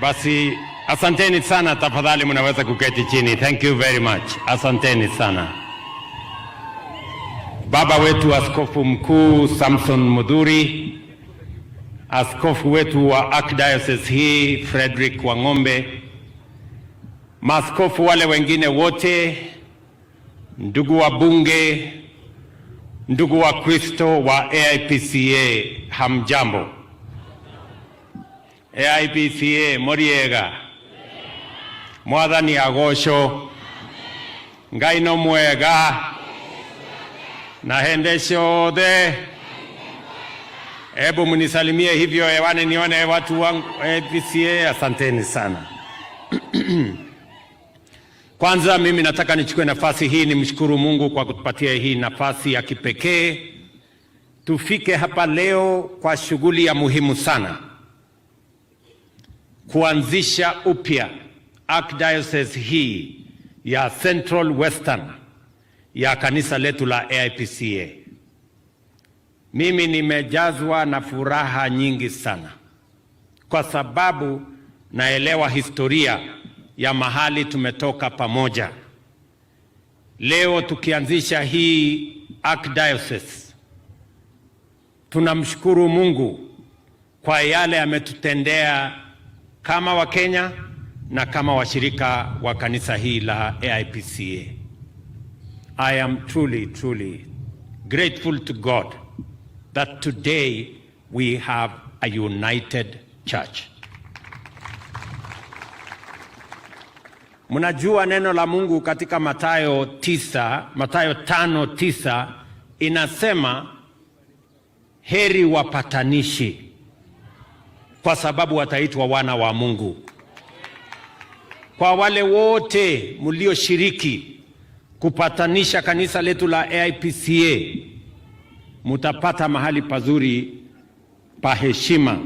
Basi asanteni sana, tafadhali mnaweza kuketi chini. Thank you very much. Asanteni sana. Baba wetu Askofu Mkuu Samson Mudhuri, askofu wetu wa Archdiocese hii Frederick Wang'ombe, maaskofu wale wengine wote, ndugu wa bunge, ndugu wa Kristo wa AIPCA, hamjambo. AIPCA moriega, mwathani agosho, Ngai no mwega, na hende ciothe. Hebu mnisalimie hivyo hewani nione watu wangu AIPCA. Asanteni sana. Kwanza mimi nataka nichukue nafasi hii nimshukuru Mungu kwa kutupatia hii nafasi ya kipekee tufike hapa leo kwa shughuli ya muhimu sana, kuanzisha upya Archdiocese hii ya Central Western ya kanisa letu la AIPCA. Mimi nimejazwa na furaha nyingi sana kwa sababu naelewa historia ya mahali tumetoka pamoja. Leo tukianzisha hii Archdiocese, tunamshukuru Mungu kwa yale ametutendea kama Wakenya na kama washirika wa kanisa hii la AIPCA. I am truly grateful to God that today we have a united church. Mnajua neno la Mungu katika Mathayo 5:9 inasema heri wapatanishi kwa sababu wataitwa wana wa Mungu. Kwa wale wote mlioshiriki kupatanisha kanisa letu la AIPCA, mutapata mahali pazuri pa heshima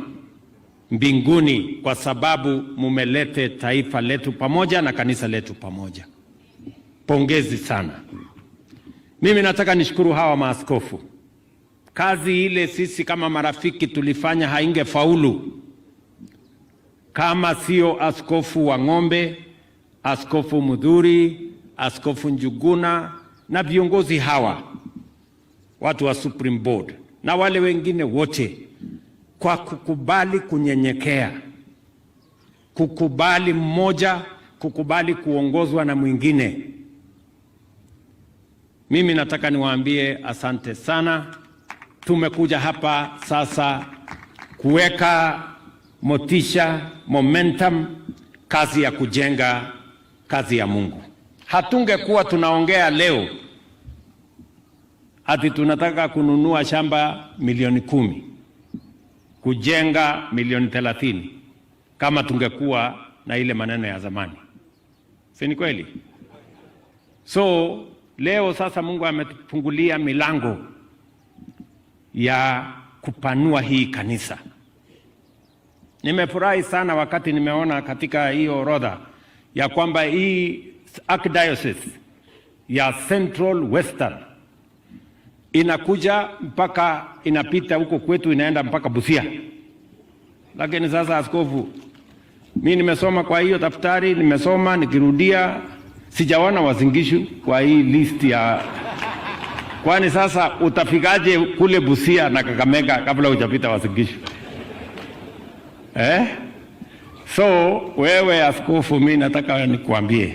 mbinguni kwa sababu mumelete taifa letu pamoja na kanisa letu pamoja. Pongezi sana. Mimi nataka nishukuru hawa maaskofu. Kazi ile sisi kama marafiki tulifanya haingefaulu kama sio Askofu Wang'ombe, Askofu Mudhuri, Askofu Njuguna na viongozi hawa, watu wa Supreme Board na wale wengine wote, kwa kukubali kunyenyekea, kukubali mmoja, kukubali kuongozwa na mwingine. Mimi nataka niwaambie asante sana. Tumekuja hapa sasa kuweka motisha, momentum, kazi ya kujenga kazi ya Mungu. Hatungekuwa tunaongea leo ati tunataka kununua shamba milioni 10, kujenga milioni 30, kama tungekuwa na ile maneno ya zamani. Si ni kweli? So leo sasa Mungu ametufungulia milango ya kupanua hii kanisa. Nimefurahi sana wakati nimeona katika hiyo orodha ya kwamba hii Archdiocese ya Central Western inakuja mpaka inapita huko kwetu, inaenda mpaka Busia. Lakini sasa askofu, mimi nimesoma kwa hiyo daftari, nimesoma nikirudia, sijaona Uasin Gishu kwa hii list ya. Kwani sasa utafikaje kule Busia na Kakamega kabla hujapita Uasin Gishu? So wewe askofu, mimi nataka nikuambie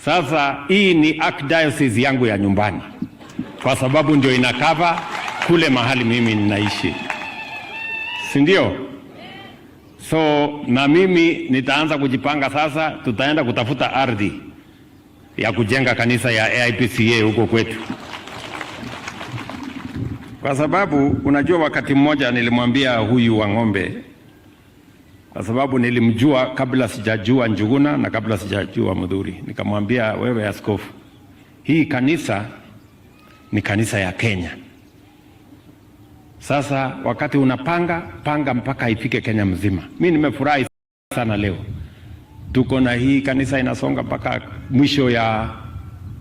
sasa, hii ni Archdiocese yangu ya nyumbani kwa sababu ndio inakava kule mahali mimi ninaishi, si ndio? So na mimi nitaanza kujipanga sasa, tutaenda kutafuta ardhi ya kujenga kanisa ya AIPCA huko kwetu. Kwa sababu unajua, wakati mmoja nilimwambia huyu Wang'ombe, kwa sababu nilimjua kabla sijajua Njuguna na kabla sijajua Mudhuri, nikamwambia, wewe askofu, hii kanisa ni kanisa ya Kenya. Sasa wakati panga mpaka ifike Kenya mzima. Mimi nimefurahi sana leo tuko na hii kanisa inasonga mpaka mwisho ya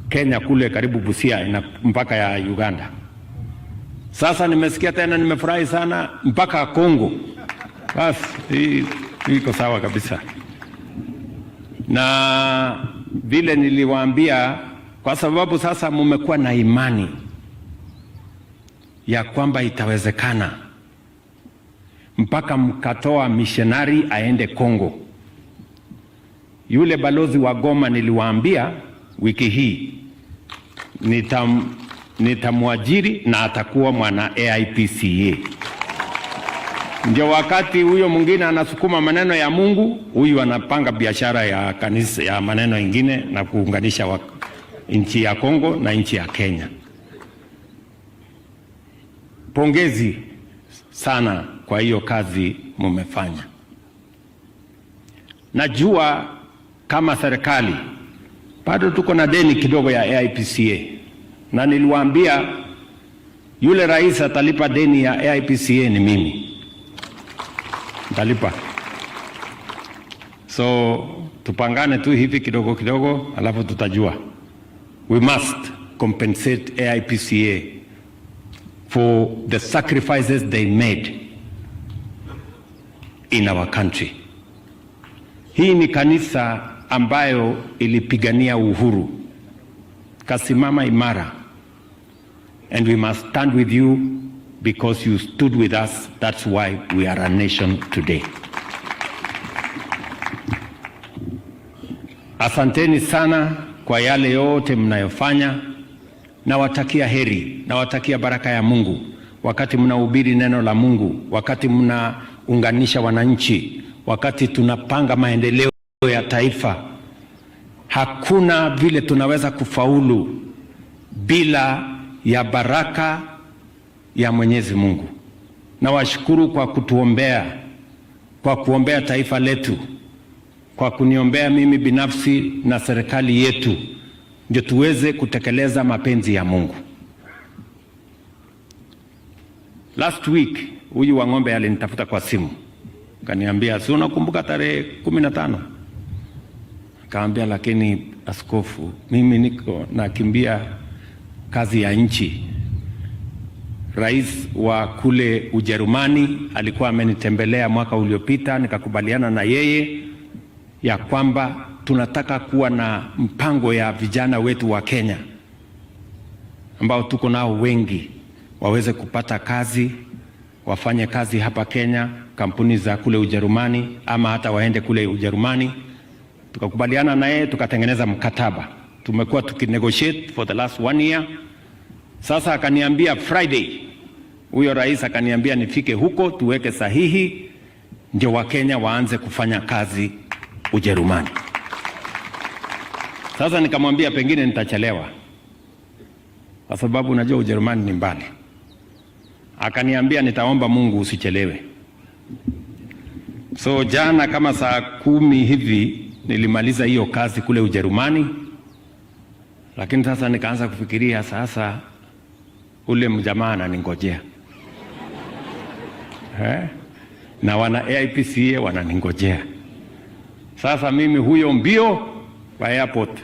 Kenya kule karibu Busia, mpaka ya Uganda. Sasa nimesikia tena, nimefurahi sana mpaka Kongo. Basi iko sawa kabisa. Na vile niliwaambia, kwa sababu sasa mmekuwa na imani ya kwamba itawezekana, mpaka mkatoa missionary aende Kongo. Yule balozi wa Goma niliwaambia wiki hii nitamwajiri na atakuwa mwana AIPCA. Ndio wakati huyo mwingine anasukuma maneno ya Mungu, huyu anapanga biashara ya kanisa ya maneno ingine na kuunganisha nchi ya Kongo na nchi ya Kenya. Pongezi sana kwa hiyo kazi mumefanya. Najua kama serikali bado tuko na deni kidogo ya AIPCA, na niliwaambia yule rais atalipa deni ya AIPCA ni mimi. Talipa. So tupangane tu hivi kidogo kidogo, alafu tutajua. We must compensate AIPCA for the sacrifices they made in our country. Hii ni kanisa ambayo ilipigania uhuru, kasimama imara, and we must stand with you because you stood with us. That's why we are a nation today. Asanteni sana kwa yale yote mnayofanya. Nawatakia heri, nawatakia baraka ya Mungu wakati mnahubiri neno la Mungu, wakati mnaunganisha wananchi, wakati tunapanga maendeleo ya taifa. Hakuna vile tunaweza kufaulu bila ya baraka ya Mwenyezi Mungu. Nawashukuru kwa kutuombea, kwa kuombea taifa letu, kwa kuniombea mimi binafsi na serikali yetu, ndio tuweze kutekeleza mapenzi ya Mungu. Last week huyu wa ng'ombe alinitafuta kwa simu, kaniambia, si unakumbuka tarehe 15? Kaambia, lakini askofu, mimi niko nakimbia kazi ya nchi. Rais wa kule Ujerumani alikuwa amenitembelea mwaka uliopita, nikakubaliana na yeye ya kwamba tunataka kuwa na mpango ya vijana wetu wa Kenya ambao tuko nao wengi, waweze kupata kazi, wafanye kazi hapa Kenya, kampuni za kule Ujerumani, ama hata waende kule Ujerumani. Tukakubaliana na yeye, tukatengeneza mkataba. Tumekuwa tukinegotiate for the last 1 year. Sasa akaniambia Friday, huyo rais akaniambia nifike huko tuweke sahihi, ndio Wakenya waanze kufanya kazi Ujerumani. Sasa nikamwambia pengine nitachelewa, kwa sababu unajua Ujerumani ni mbali. Akaniambia nitaomba Mungu usichelewe. So jana kama saa 10 hivi nilimaliza hiyo kazi kule Ujerumani, lakini sasa nikaanza kufikiria, sasa ule mjamaa ananingojea. Na wana AIPCA wananingojea. Sasa mimi huyo mbio kwa airport.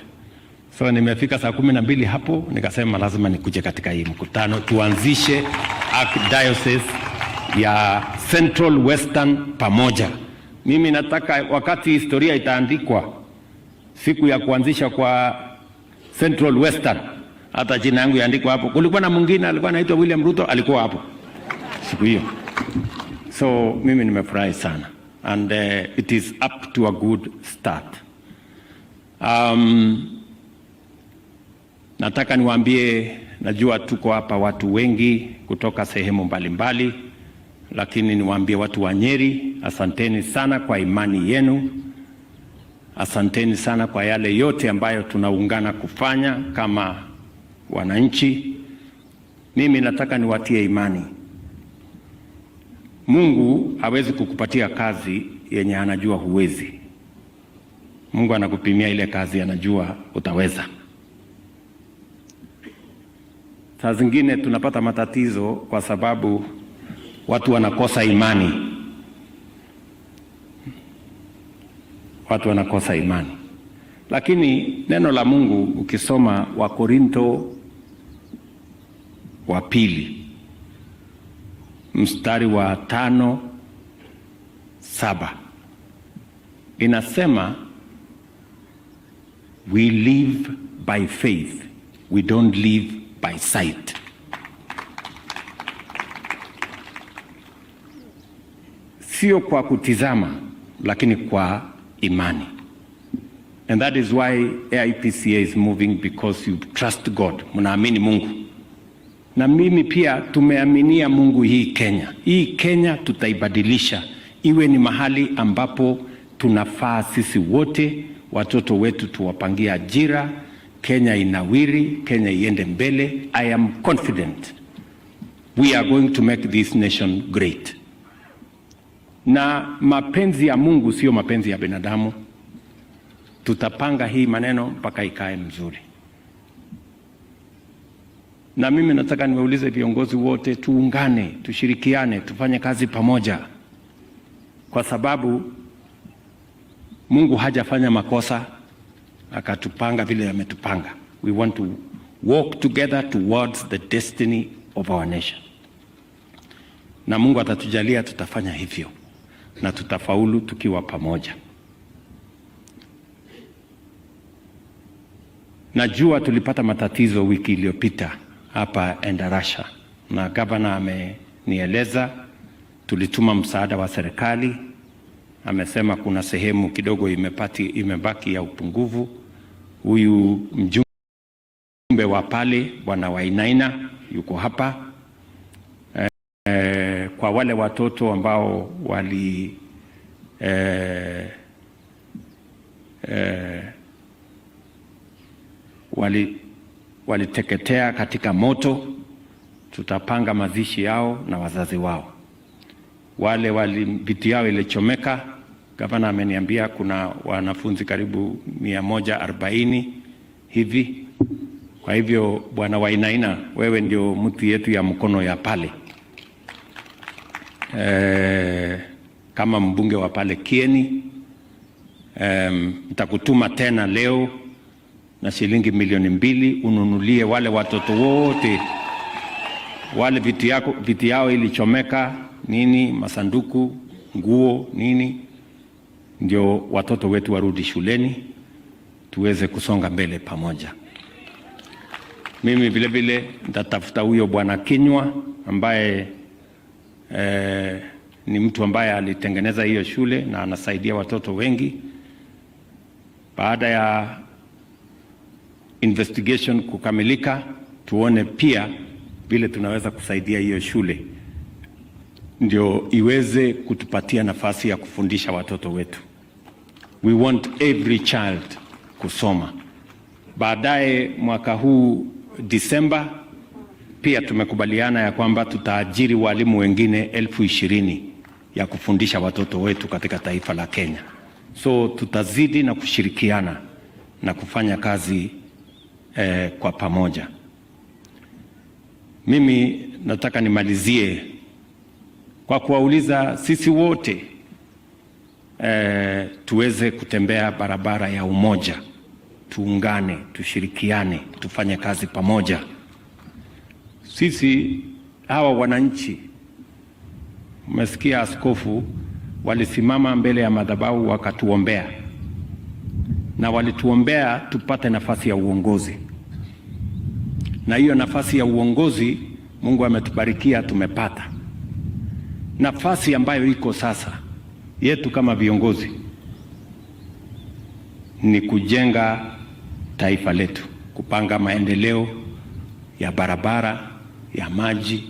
So nimefika saa 12 hapo, nikasema lazima nikuje katika hii mkutano tuanzishe Archdiocese ya Central Western pamoja. Mimi nataka wakati historia itaandikwa siku ya kuanzisha kwa Central Western, hata jina yangu yaandikwa hapo. Kulikuwa na mwingine alikuwa anaitwa William Ruto, alikuwa hapo siku hiyo. So mimi nimefurahi sana, and it is up to a good start. Nataka niwaambie, najua tuko hapa watu wengi kutoka sehemu mbalimbali, lakini niwaambie watu wa Nyeri, asanteni sana kwa imani yenu. Asanteni sana kwa yale yote ambayo tunaungana kufanya kama wananchi. Mimi nataka niwatie imani. Mungu hawezi kukupatia kazi yenye anajua huwezi. Mungu anakupimia ile kazi anajua utaweza. Saa zingine tunapata matatizo kwa sababu watu wanakosa imani. Watu wanakosa imani. Lakini neno la Mungu ukisoma Wakorintho wa 2 mstari wa 5-7 inasema we live by faith, we don't live by sight. Sio kwa kutizama, lakini kwa imani. And that is why AIPCA is moving, because you trust God. Mnaamini Mungu. Na mimi pia tumeaminia Mungu hii Kenya. Hii Kenya tutaibadilisha iwe ni mahali ambapo tunafaa sisi wote, watoto wetu tuwapangie ajira, Kenya inawiri, Kenya iende mbele. I am confident we are going to make this nation great. Na mapenzi ya Mungu sio mapenzi ya binadamu. Tutapanga hii maneno mpaka ikae mzuri. Na mimi nataka niwaulize viongozi wote, tuungane, tushirikiane, tufanye kazi pamoja, kwa sababu Mungu hajafanya makosa akatupanga vile ametupanga. We want to walk together towards the destiny of our nation. Na Mungu atatujalia tutafanya hivyo, na tutafaulu tukiwa pamoja. Najua tulipata matatizo wiki iliyopita hapa Endarasha, na gavana amenieleza, tulituma msaada wa serikali. Amesema kuna sehemu kidogo imebaki ya upungufu. Huyu mjumbe wa pale Bwana Wainaina yuko hapa. Kwa wale watoto ambao waliteketea katika moto, tutapanga mazishi yao na wazazi wao. Wale viti yao ilichomeka, gavana ameniambia kuna wanafunzi karibu 140 hivi. Kwa hivyo Bwana Wainaina, wewe ndio mtu yetu ya mkono ya pale. Kama mbunge wa pale Kieni, nitakutuma tena leo na shilingi 2,000,000 ununulie wale watoto wote wale viti yao ilichomeka nini, masanduku, nguo nini, ndio watoto wetu warudi shuleni tuweze kusonga mbele pamoja. Mimi vile vile nitatafuta huyo Bwana Kinywa ambaye ni mtu ambaye alitengeneza hiyo shule na anasaidia watoto wengi. Baada ya investigation kukamilika, tuone pia vile tunaweza kusaidia hiyo shule ndio iweze kutupatia nafasi ya kufundisha watoto wetu. We want every child kusoma. Baadaye mwaka huu Disemba pia tumekubaliana ya kwamba tutaajiri walimu wengine 20,000 ya kufundisha watoto wetu katika taifa la Kenya. So tutazidi na kushirikiana na kufanya kazi kwa pamoja. Mimi nataka nimalizie kwa kuwauliza sisi wote tuweze kutembea barabara ya umoja, tuungane, tushirikiane, tufanye kazi pamoja. Sisi hawa wananchi, mmesikia askofu walisimama mbele ya madhabahu wakatuombea, na walituombea tupate nafasi ya uongozi. Na hiyo nafasi ya uongozi Mungu ametubarikia, tumepata. Nafasi ambayo iko sasa yetu kama viongozi ni kujenga taifa letu, kupanga maendeleo ya barabara, ya maji,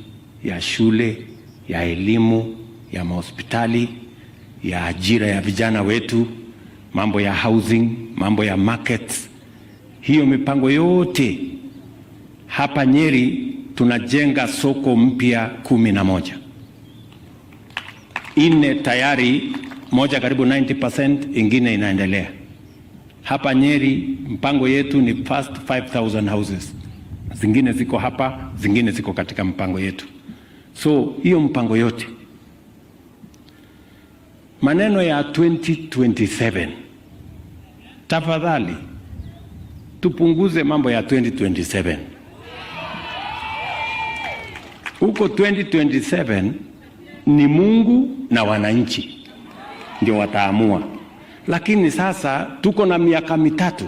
ya shule, ya elimu, ya mahospitali, ya ajira ya vijana wetu, mambo ya housing, mambo ya markets. Hiyo mipango yote hapa Nyeri tunajenga soko mpya 11. 4 tayari, moja karibu 90%, ingine inaendelea. Hapa Nyeri mpango yetu ni first 5,000 houses. Zingine ziko hapa, zingine ziko katika mpango yetu. So hiyo mpango yote, maneno ya 2027, tafadhali tupunguze mambo ya 2027. Huko 2027 ni Mungu na wananchi ndio wataamua. Lakini sasa tuko na miaka mitatu.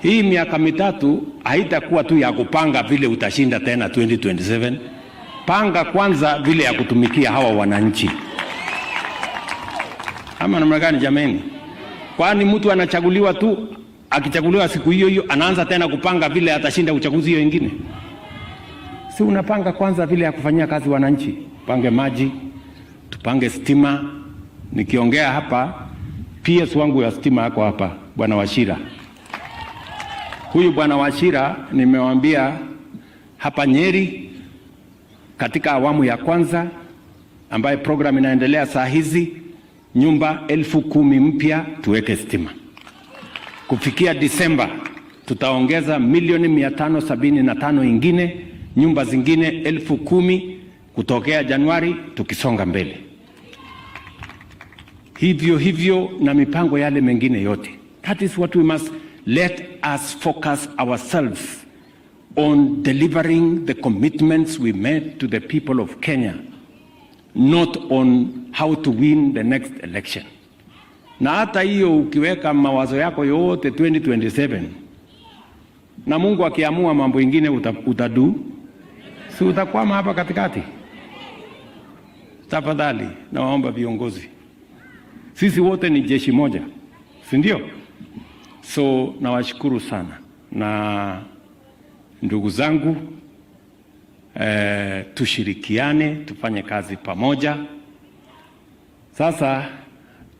Hii miaka mitatu haitakuwa tu ya kupanga vile utashinda tena 2027. Panga kwanza vile ya kutumikia hawa wananchi. Ama namna gani jameni? Kwani mtu anachaguliwa tu, akichaguliwa siku hiyo hiyo anaanza tena kupanga vile atashinda uchaguzi hiyo ingine? Si unapanga kwanza vile ya kufanyia kazi wananchi. Tupange maji, tupange stima. Nikiongea hapa, PS wangu ya stima yako hapa, Bwana Wachira. Huyu Bwana Wachira nimewaambia hapa Nyeri katika awamu ya kwanza ambaye program inaendelea saa hizi, nyumba 10,000 mpya tuweke stima. Kufikia Disemba tutaongeza milioni 575 ingine, nyumba zingine 10,000 kutokea Januari tukisonga mbele. Hivyo na mipango yale mengine yote. That is what we must let us focus ourselves on delivering the commitments we made to the people of Kenya, not on how to win the next election. Na hata hiyo ukiweka mawazo yako yote 2027 na Mungu akiamua mambo ingine utadu, si utakwama hapa katikati? Tafadhali nawaomba viongozi, sisi wote ni jeshi moja, si ndio? So nawashukuru sana, na ndugu zangu, tushirikiane, tufanye kazi pamoja. Sasa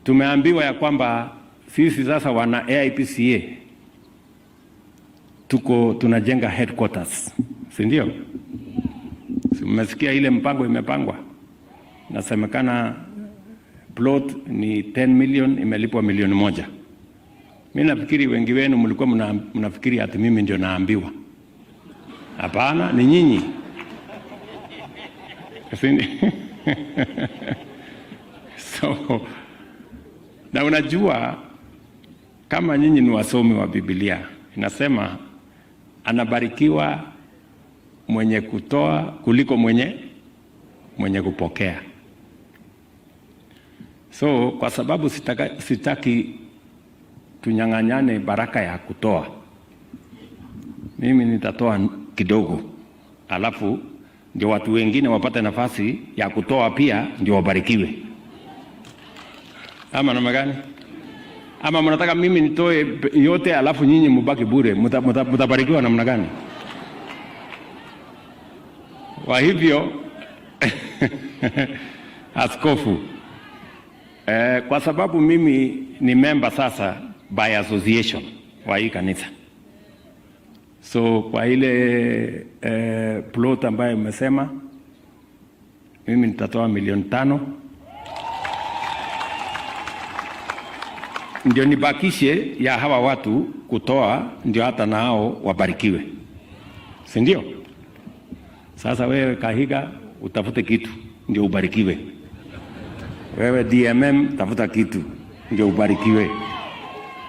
tumeambiwa ya kwamba sisi sasa wana AIPCA tunajenga headquarters, si ndio? Si mmesikia ile mpango imepangwa? Nasemekana plot ni 10 million, imelipwa milioni 1. Mimi nafikiri wengi wenu mlikuwa mnafikiri ati mimi ndio naambiwa. Hapana, ni nyinyi. So, na unajua kama nyinyi ni wasomi wa Biblia, inasema anabarikiwa mwenye kutoa kuliko mwenye kupokea. So kwa sababu sitaki tunyang'anyane baraka ya kutoa, mimi nitatoa kidogo, alafu ndio watu wengine wapate nafasi ya kutoa pia, ndio wabarikiwe. Ama namna gani? Ama mnataka mimi nitoe yote alafu nyinyi mbaki bure? Mtabarikiwa namna gani? Kwa hivyo askofu, kwa sababu mimi ni member sasa by association wa hii kanisa, so kwa ile plot ambayo umesema, mimi nitatoa milioni 5 ndio nibakishe ya hawa watu kutoa, ndio hata nao wabarikiwe, si ndio? Sasa wewe Kahiga utafute kitu ndio ubarikiwe, wewe DMM tafuta kitu ndio ubarikiwe.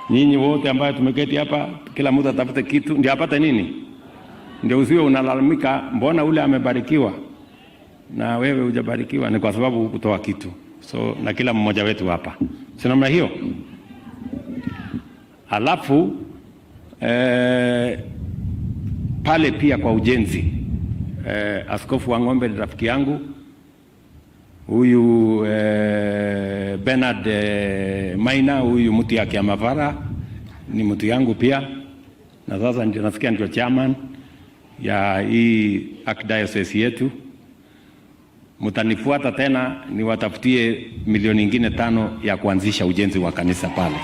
Nyinyi wote ambao tumeketi hapa, kila mtu atafute kitu ndio apate nini, ndio usiwe unalalamika mbona ule amebarikiwa na wewe hujabarikiwa. Ni kwa sababu hukutoa kitu. So na kila mmoja wetu hapa, si namna hiyo? Alafu pale pia kwa ujenzi, Askofu Wang'ombe ni rafiki yangu. Huyu Bernard Maina, huyu mtu ya Kiamavara ni mtu yangu pia, na sasa ndio nasikia ndio chairman ya hii archdiocese yetu. Mtanifuata tena niwatafutie milioni ingine 5 ya kuanzisha ujenzi wa kanisa pale,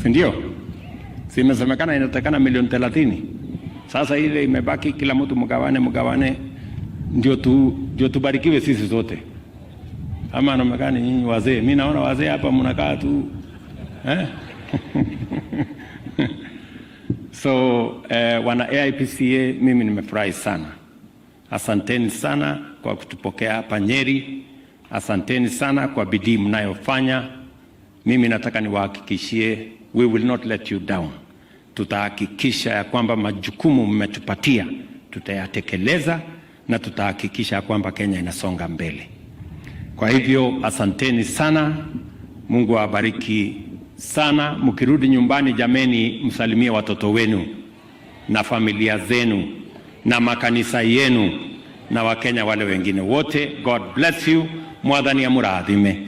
si ndio? Si imesemekana inatakana milioni 30. Sasa ile imebaki, kila mtu mgawane ndio tubarikiwe sisi zote. Ama namna gani nyinyi wazee? Mimi naona wazee hapa mnakaa tu So wana AIPCA, mimi nimefurahi sana. Asanteni sana kwa kutupokea hapa Nyeri. Asanteni sana kwa bidii mnayofanya. Mimi nataka niwahakikishie, we will not let you down. Tutahakikisha ya kwamba majukumu mmetupatia tutayatekeleza, na tutahakikisha kwamba Kenya inasonga mbele. Kwa hivyo asanteni sana, Mungu awabariki sana. Mkirudi nyumbani, jameni, msalimie watoto wenu na familia zenu na makanisa yenu na Wakenya wale wengine wote. God bless you. Mwathani amurathime.